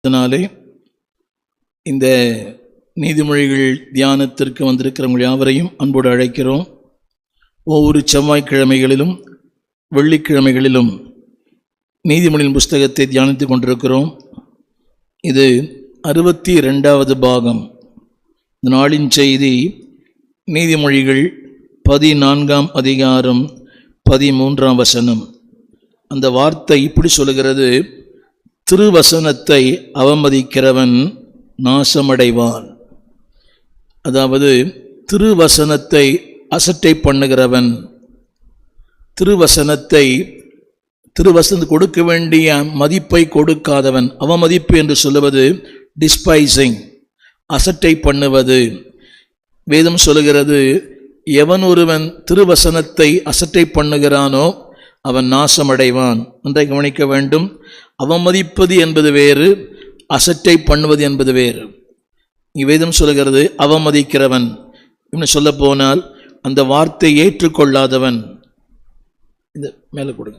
அதனாலே இந்த நீதிமொழிகள் தியானத்திற்கு வந்திருக்கிறவங்க யாவரையும் அன்போடு அழைக்கிறோம். ஒவ்வொரு செவ்வாய்க்கிழமைகளிலும் வெள்ளிக்கிழமைகளிலும் நீதிமொழியின் புஸ்தகத்தை தியானித்து கொண்டிருக்கிறோம். இது 62வது பாகம். இந்த நாளின் செய்தி நீதிமொழிகள் 14ஆம் அதிகாரம் 13ஆம் வசனம். அந்த வார்த்தை இப்படி சொல்லுகிறது: திருவசனத்தை அவமதிக்கிறவன் நாசமடைவான். அதாவது திருவசனத்தை அசட்டை பண்ணுகிறவன், திருவசனத்துக்கு கொடுக்க வேண்டிய மதிப்பை கொடுக்காதவன், அவமதிப்பு என்று சொல்லுவது டிஸ்பைசிங், அசட்டை பண்ணுவது. வேதம் சொல்லுகிறது, எவன் ஒருவன் திருவசனத்தை அசட்டை பண்ணுகிறானோ அவன் நாசமடைவான். ஒன்றை கவனிக்க வேண்டும். அவமதிப்பது என்பது வேறு, அசட்டை பண்ணுவது என்பது வேறு. வேதம் சொல்லுகிறது அவமதிக்கிறவன். இன்னும் சொல்ல போனால் அந்த வார்த்தையை ஏற்றுக்கொள்ளாதவன். இந்த மேலே கொடுங்க.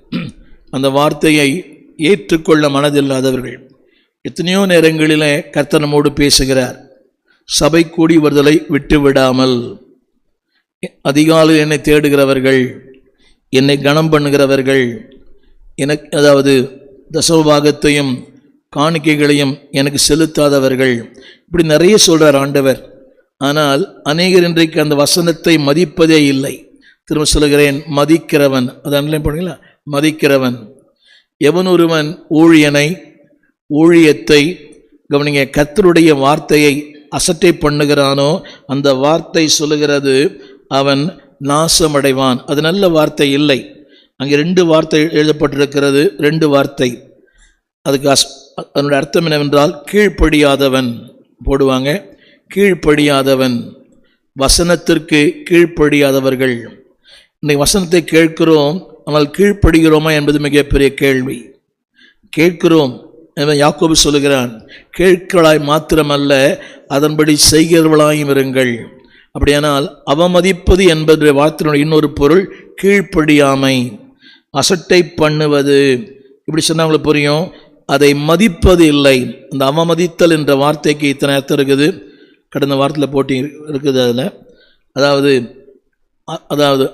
அந்த வார்த்தையை ஏற்றுக்கொள்ள மனதில்லாதவர்கள். எத்தனையோ நேரங்களில் கர்த்தர் நம்மோடு பேசுகிறார். சபை கூடி வருதலை விட்டு விடாமல், அதிகாலையில் என்னை தேடுகிறவர்கள், என்னை கனம் பண்ணுகிறவர்கள், எனக்கு அதாவது தசமபாகத்தையும் காணிக்கைகளையும் எனக்கு செலுத்தாதவர்கள், இப்படி நிறைய சொல்கிறார் ஆண்டவர். ஆனால் அநேகர் இன்றைக்கு அந்த வசனத்தை மதிப்பதே இல்லை. திரும்ப சொல்லுகிறேன், மதிக்கிறவன். அது அன்லைன் பண்ணுங்களா? மதிக்கிறவன். எவன் ஒருவன் ஊழியத்தை கவனிங்க, கர்த்தருடைய வார்த்தையை அசட்டை பண்ணுகிறானோ அந்த வார்த்தை சொல்லுகிறது அவன் நாசமடைவான். அது நல்ல வார்த்தை இல்லை. அங்கே 2 வார்த்தை எழுதப்பட்டிருக்கிறது, 2 வார்த்தை. அதுக்கு அதனுடைய அர்த்தம் என்னவென்றால் கீழ்ப்படியாதவன் போடுவாங்க. கீழ்ப்படியாதவன், வசனத்திற்கு கீழ்ப்படியாதவர்கள். இன்னைக்கு வசனத்தை கேட்கிறோம், ஆனால் கீழ்ப்படுகிறோமா என்பது மிகப்பெரிய கேள்வி. கேட்கிறோம், யாக்கோபு சொல்லுகிறான், கேட்களாய் மாத்திரமல்ல அதன்படி செய்கிறவர்களாயும் இருங்கள். அப்படியானால் அவமதிப்பது என்பது வார்த்தையினுடைய இன்னொரு பொருள் கீழ்ப்படியாமை, அசட்டை பண்ணுவது. இப்படி சொன்னால் உங்களுக்கு புரியும். அதை மதிப்பது இல்லை. அந்த அவமதித்தல் என்ற வார்த்தைக்கு இத்தனை அர்த்தம் இருக்குது. கடந்த வாரத்தில் போட்டி இருக்குது. அதில் அதாவது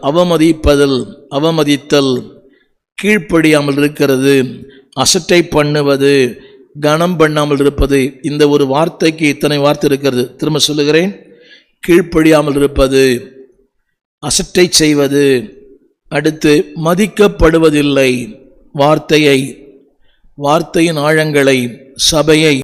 அவமதித்தல், கீழ்ப்படியாமல் இருக்கிறது, அசட்டை பண்ணுவது, கனம் பண்ணாமல் இருப்பது. இந்த ஒரு வார்த்தைக்கு இத்தனை வார்த்தை இருக்கிறது. திரும்ப சொல்லுகிறேன், கீழ்ப்படியாமல் இருப்பது, அசட்டை செய்வது, அடுத்து மதிக்கப்படுவதில்லை. வார்த்தையின் ஆழங்களை, சபையை